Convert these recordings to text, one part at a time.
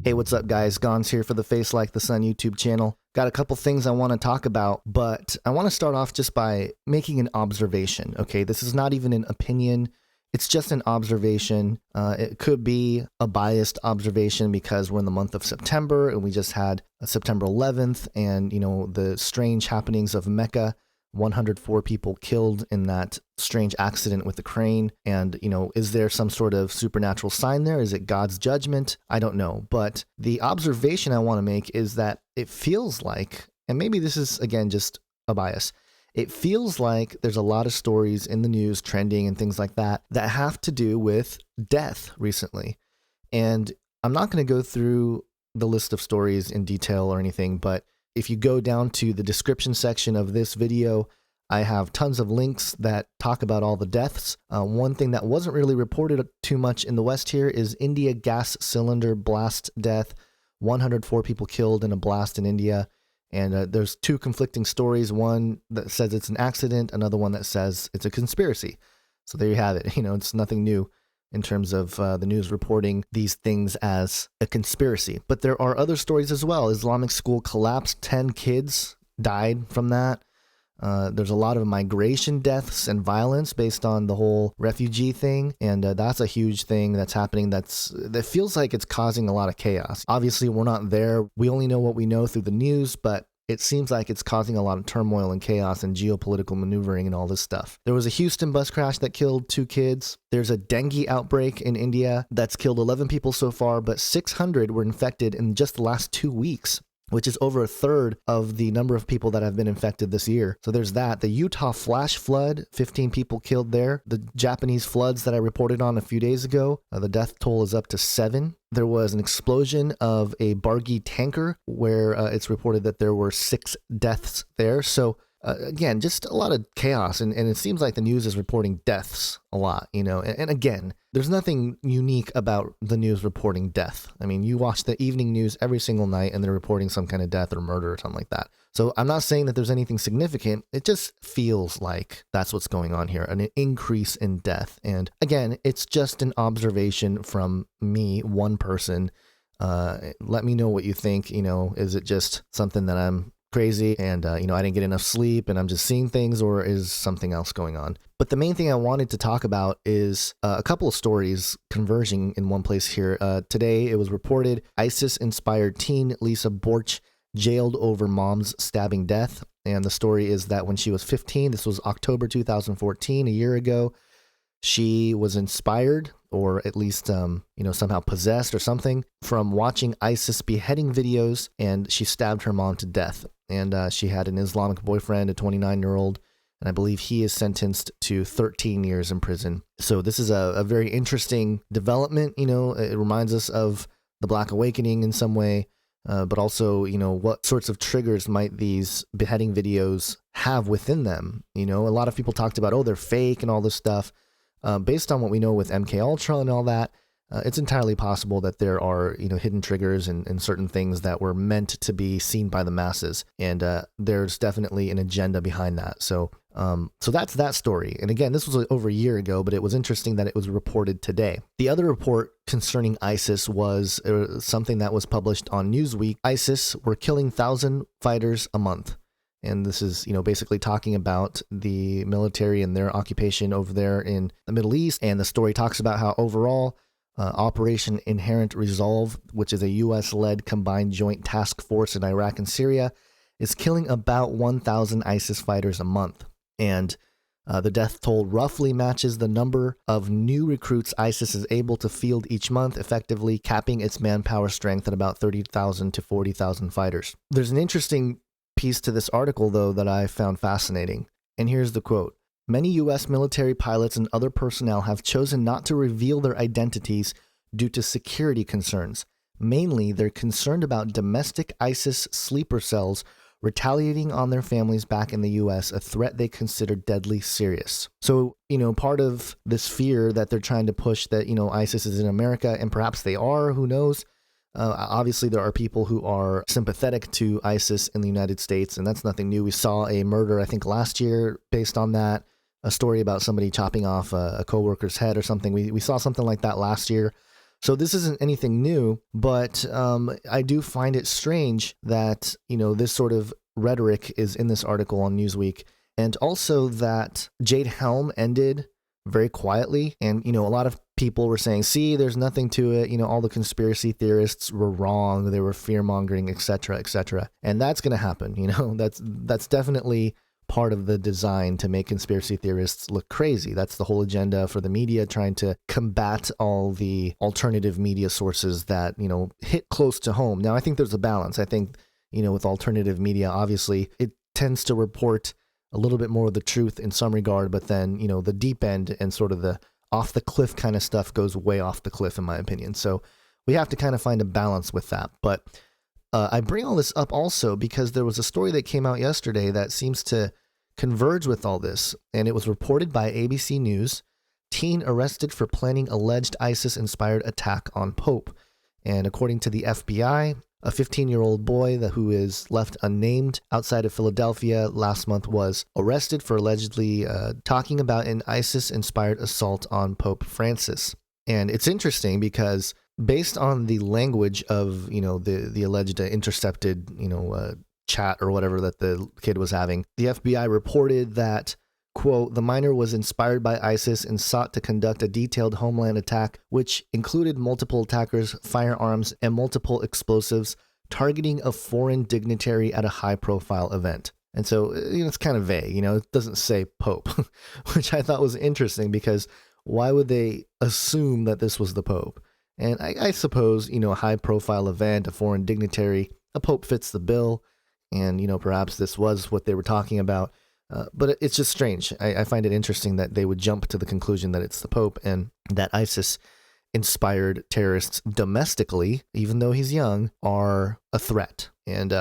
Hey, what's up, guys? Gons here for the Face Like the Sun YouTube channel. Got a couple things I want to talk about, but I want to start off just by making an observation, okay? This is not even an opinion. It's just an observation. It could be a biased observation because we're in the month of September and we just had September 11th and, you know, the strange happenings of Mecca. 104 people killed in that strange accident with the crane. And, you know, is there some sort of supernatural sign there? Is it God's judgment? I don't know. But the observation I want to make is that it feels like, and maybe this is, again, just a bias, it feels like there's a lot of stories in the news trending and things like that that have to do with death recently. And I'm not going to go through the list of stories in detail or anything, but if you go down to the description section of this video, I have tons of links that talk about all the deaths. One thing that wasn't really reported too much in the West here is India gas cylinder blast death. 104 people killed in a blast in India. And there's two conflicting stories. One that says it's an accident, another one that says it's a conspiracy. So there you have it. You know, it's nothing new in terms of the news reporting these things as a conspiracy. But there are other stories as well. Islamic school collapsed, 10 kids died from that. There's a lot of migration deaths and violence based on the whole refugee thing. And that's a huge thing that's happening that feels like it's causing a lot of chaos. Obviously, we're not there. We only know what we know through the news, but it seems like it's causing a lot of turmoil and chaos and geopolitical maneuvering and all this stuff. There was a Houston bus crash that killed 2 kids. There's a dengue outbreak in India that's killed 11 people so far, but 600 were infected in just the last 2 weeks, which is over a third of the number of people that have been infected this year. So there's that. The Utah flash flood, 15 people killed there. The Japanese floods that I reported on a few days ago, the death toll is up to 7. There was an explosion of a Bargi tanker where it's reported that there were 6 deaths there. So again, just a lot of chaos. And it seems like the news is reporting deaths a lot, you know. And again, there's nothing unique about the news reporting death. I mean, you watch the evening news every single night and they're reporting some kind of death or murder or something like that. So I'm not saying that there's anything significant. It just feels like that's what's going on here, an increase in death. And again, it's just an observation from me, one person. Let me know what you think. You know, is it just something that I'm crazy and, you know, I didn't get enough sleep and I'm just seeing things, or is something else going on? But the main thing I wanted to talk about is a couple of stories converging in one place here. Today, it was reported ISIS-inspired teen Lisa Borch jailed over mom's stabbing death. And the story is that when she was 15, this was October 2014, a year ago, she was inspired, or at least, you know, somehow possessed or something, from watching ISIS beheading videos, and she stabbed her mom to death. And she had an Islamic boyfriend, a 29-year-old, and I believe he is sentenced to 13 years in prison. So this is a very interesting development. You know, it reminds us of the Black Awakening in some way, but also, you know, what sorts of triggers might these beheading videos have within them? You know, a lot of people talked about, oh, they're fake and all this stuff. Based on what we know with MK Ultra and all that, it's entirely possible that there are, you know, hidden triggers and certain things that were meant to be seen by the masses. And there's definitely an agenda behind that. So that's that story. And again, this was over a year ago, but it was interesting that it was reported today. The other report concerning ISIS was something that was published on Newsweek. ISIS were killing 1,000 fighters a month. And this is, you know, basically talking about the military and their occupation over there in the Middle East. And the story talks about how overall Operation Inherent Resolve, which is a U.S.-led combined joint task force in Iraq and Syria, is killing about 1,000 ISIS fighters a month. And the death toll roughly matches the number of new recruits ISIS is able to field each month, effectively capping its manpower strength at about 30,000 to 40,000 fighters. There's an interesting piece to this article, though, that I found fascinating. And here's the quote. Many U.S. military pilots and other personnel have chosen not to reveal their identities due to security concerns. Mainly, they're concerned about domestic ISIS sleeper cells retaliating on their families back in the U.S., a threat they consider deadly serious. So, you know, part of this fear that they're trying to push that, you know, ISIS is in America, and perhaps they are, who knows? Obviously, there are people who are sympathetic to ISIS in the United States, and that's nothing new. We saw a murder, I think, last year based on that, a story about somebody chopping off a coworker's head or something. We saw something like that last year. So this isn't anything new, but I do find it strange that, this sort of rhetoric is in this article on Newsweek, and also that Jade Helm ended very quietly. And, a lot of people were saying, see, there's nothing to it. All the conspiracy theorists were wrong. They were fear mongering, et cetera, et cetera. And that's going to happen. That's definitely part of the design to make conspiracy theorists look crazy. That's the whole agenda for the media, trying to combat all the alternative media sources that, hit close to home. Now, I think there's a balance. I think, with alternative media, obviously, it tends to report a little bit more of the truth in some regard, but then, the deep end and sort of the off the cliff kind of stuff goes way off the cliff, in my opinion. So we have to kind of find a balance with that. But I bring all this up also because there was a story that came out yesterday that seems to converge with all this, and it was reported by ABC News. Teen arrested for planning alleged ISIS-inspired attack on Pope. And according to the FBI, a 15-year-old boy who is left unnamed outside of Philadelphia last month was arrested for allegedly talking about an ISIS-inspired assault on Pope Francis. And it's interesting because based on the language of, the alleged intercepted, chat or whatever that the kid was having, the FBI reported that, quote, the minor was inspired by ISIS and sought to conduct a detailed homeland attack, which included multiple attackers, firearms, and multiple explosives, targeting a foreign dignitary at a high-profile event. And so, it's kind of vague, it doesn't say Pope, which I thought was interesting because why would they assume that this was the Pope? And I suppose, a high-profile event, a foreign dignitary, a Pope fits the bill, and, perhaps this was what they were talking about. But it's just strange. I find it interesting that they would jump to the conclusion that it's the Pope and that ISIS-inspired terrorists domestically, even though he's young, are a threat. And,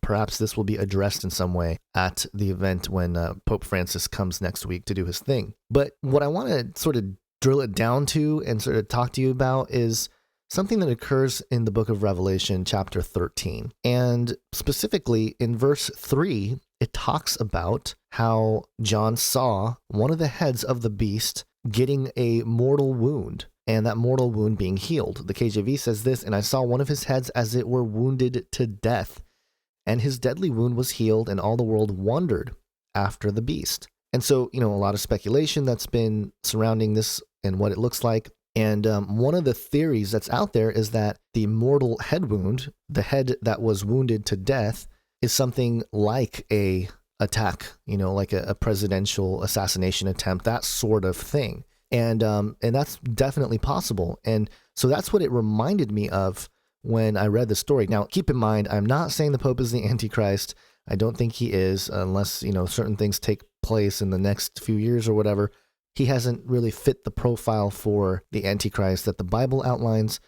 perhaps this will be addressed in some way at the event when Pope Francis comes next week to do his thing. But what I want to sort of drill it down to and sort of talk to you about is something that occurs in the book of Revelation, chapter 13. And specifically in verse 3, it talks about how John saw one of the heads of the beast getting a mortal wound, and that mortal wound being healed. The KJV says this, and I saw one of his heads as it were wounded to death, and his deadly wound was healed, and all the world wondered after the beast. And so, a lot of speculation that's been surrounding this and what it looks like. And one of the theories that's out there is that the mortal head wound, the head that was wounded to death, is something like a attack, like a presidential assassination attempt, that sort of thing. And that's definitely possible. And so that's what it reminded me of when I read the story. Now, keep in mind, I'm not saying the Pope is the Antichrist. I don't think he is, unless, certain things take place in the next few years or whatever. He hasn't really fit the profile for the Antichrist that the Bible outlines.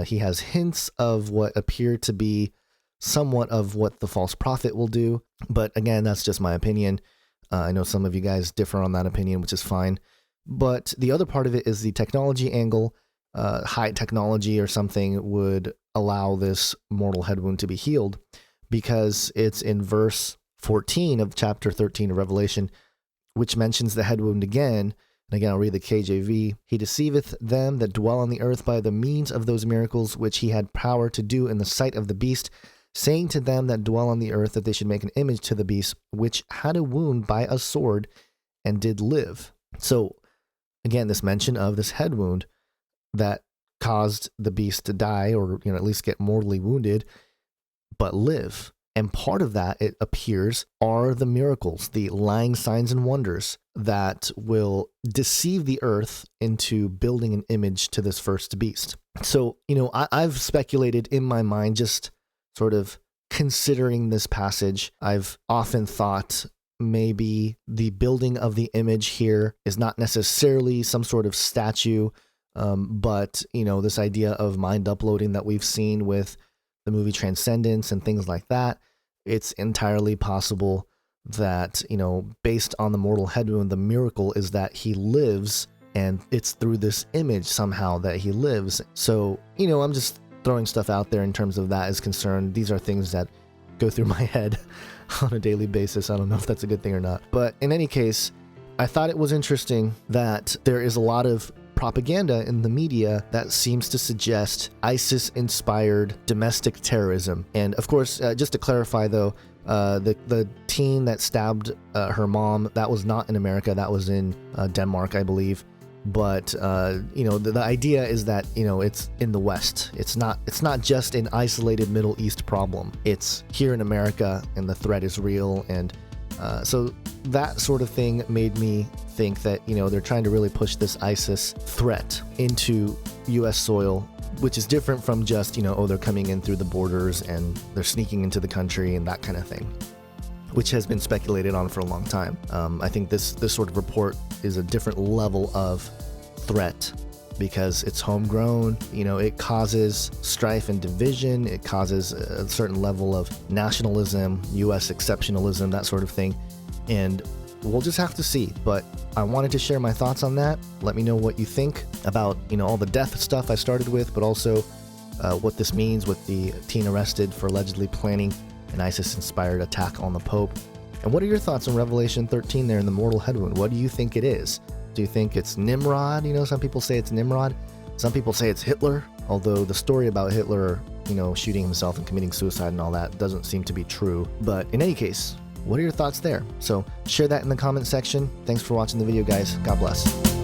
He has hints of what appear to be somewhat of what the false prophet will do. But again, that's just my opinion. I know some of you guys differ on that opinion, which is fine. But the other part of it is the technology angle. High technology or something would allow this mortal head wound to be healed, because it's in verse 14 of chapter 13 of Revelation, which mentions the head wound again. And again, I'll read the KJV. He deceiveth them that dwell on the earth by the means of those miracles which he had power to do in the sight of the beast, saying to them that dwell on the earth that they should make an image to the beast, which had a wound by a sword and did live. So again, this mention of this head wound that caused the beast to die, or at least get mortally wounded, but live. And part of that, it appears, are the miracles, the lying signs and wonders that will deceive the earth into building an image to this first beast. So, I've speculated in my mind, just sort of considering this passage. I've often thought maybe the building of the image here is not necessarily some sort of statue, but, this idea of mind uploading that we've seen with the movie Transcendence and things like that. It's entirely possible that, based on the mortal head wound, the miracle is that he lives, and it's through this image somehow that he lives. So, I'm just throwing stuff out there in terms of that is concerned. These are things that go through my head on a daily basis. I don't know if that's a good thing or not. But in any case, I thought it was interesting that there is a lot of propaganda in the media that seems to suggest ISIS-inspired domestic terrorism. And of course, just to clarify though, the teen that stabbed her mom, that was not in America, that was in Denmark, I believe. But the idea is that it's in the West. It's not just an isolated Middle East problem. It's here in America, and the threat is real. And so that sort of thing made me think that they're trying to really push this ISIS threat into U.S. soil, which is different from just they're coming in through the borders and they're sneaking into the country and that kind of thing, which has been speculated on for a long time. I think this sort of report is a different level of threat because it's homegrown. It causes strife and division. It causes a certain level of nationalism, U.S. exceptionalism, that sort of thing. And we'll just have to see. But I wanted to share my thoughts on that. Let me know what you think about all the death stuff I started with, but also what this means with the teen arrested for allegedly planning an ISIS-inspired attack on the Pope. And what are your thoughts on Revelation 13 there in the mortal head wound? What do you think it is? Do you think it's Nimrod? Some people say it's Nimrod. Some people say it's Hitler, although the story about Hitler, shooting himself and committing suicide and all that doesn't seem to be true. But in any case, what are your thoughts there? So share that in the comment section. Thanks for watching the video, guys. God bless.